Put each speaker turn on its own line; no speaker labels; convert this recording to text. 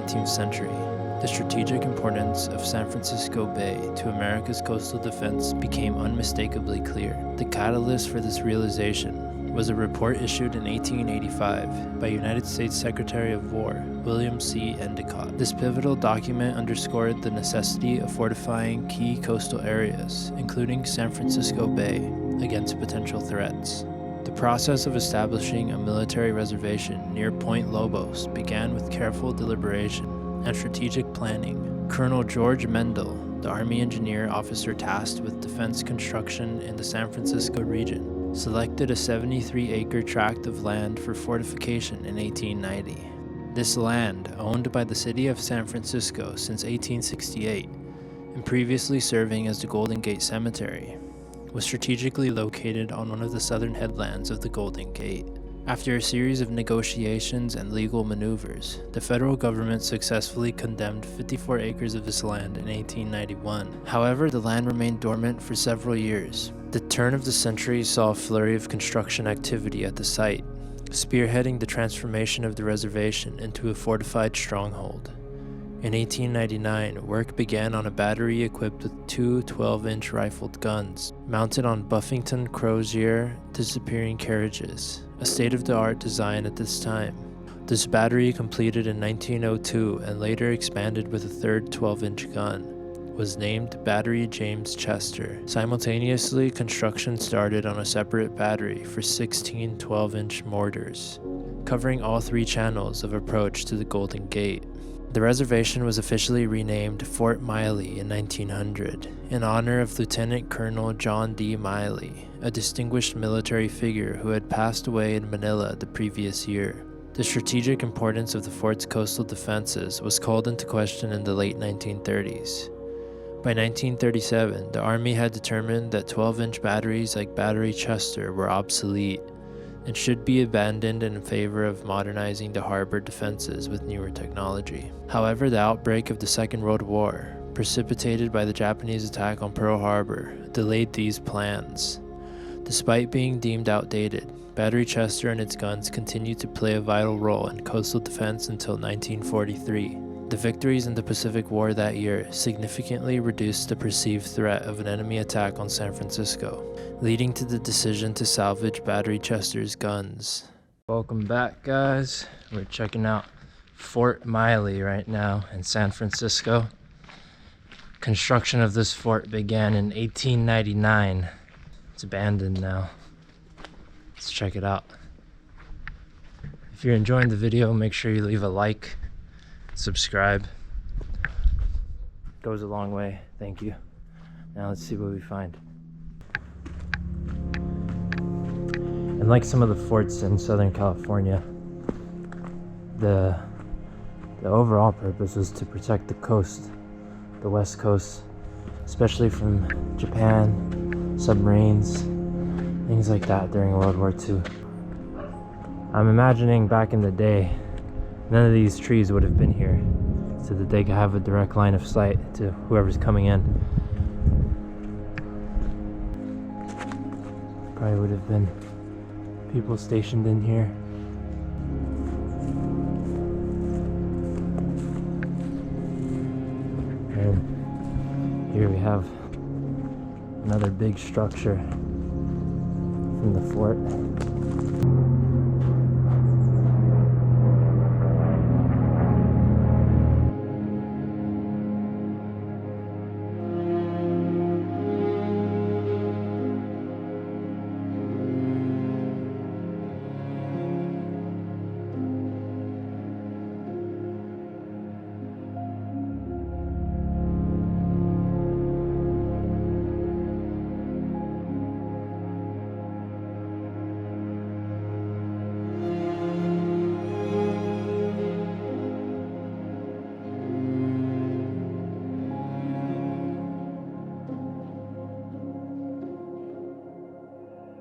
19th century, the strategic importance of San Francisco Bay to America's coastal defense became unmistakably clear. The catalyst for this realization was a report issued in 1885 by United States Secretary of War William C. Endicott. This pivotal document underscored the necessity of fortifying key coastal areas, including San Francisco Bay, against potential threats. The process of establishing a military reservation near Point Lobos began with careful deliberation and strategic planning. Colonel George Mendel, the Army engineer officer tasked with defense construction in the San Francisco region, selected a 73-acre tract of land for fortification in 1890. This land, owned by the city of San Francisco since 1868 and previously serving as the Golden Gate Cemetery, was strategically located on one of the southern headlands of the Golden Gate. After a series of negotiations and legal maneuvers, the federal government successfully condemned 54 acres of this land in 1891. However, the land remained dormant for several years. The turn of the century saw a flurry of construction activity at the site, spearheading the transformation of the reservation into a fortified stronghold. In 1899, work began on a battery equipped with two 12-inch rifled guns, mounted on Buffington Crozier disappearing carriages, a state-of-the-art design at this time. This battery, completed in 1902 and later expanded with a third 12-inch gun, was named Battery James Chester. Simultaneously, construction started on a separate battery for 16 12-inch mortars, covering all three channels of approach to the Golden Gate. The reservation was officially renamed Fort Miley in 1900 in honor of Lieutenant Colonel John D. Miley, a distinguished military figure who had passed away in Manila the previous year. The strategic importance of the fort's coastal defenses was called into question in the late 1930s. By 1937, the Army had determined that 12-inch batteries like Battery Chester were obsolete and should be abandoned in favor of modernizing the harbor defenses with newer technology. However, the outbreak of the Second World War, precipitated by the Japanese attack on Pearl Harbor, delayed these plans. Despite being deemed outdated, Battery Chester and its guns continued to play a vital role in coastal defense until 1943. The victories in the Pacific War that year significantly reduced the perceived threat of an enemy attack on San Francisco, leading to the decision to salvage Battery Chester's guns. Welcome back, guys. We're checking out Fort Miley right now in San Francisco. Construction of this fort began in 1899. It's abandoned now. Let's check it out. If you're enjoying the video, make sure you leave a like, subscribe. Goes a long way. Thank you. Now let's see what we find. And like some of the forts in Southern California, the overall purpose was to protect the coast, the west coast, especially from Japan, submarines, things like that during World War II. I'm imagining back in the day, none of these trees would have been here, so that they could have a direct line of sight to whoever's coming in. Probably would have been people stationed in here. And here we have another big structure from the fort.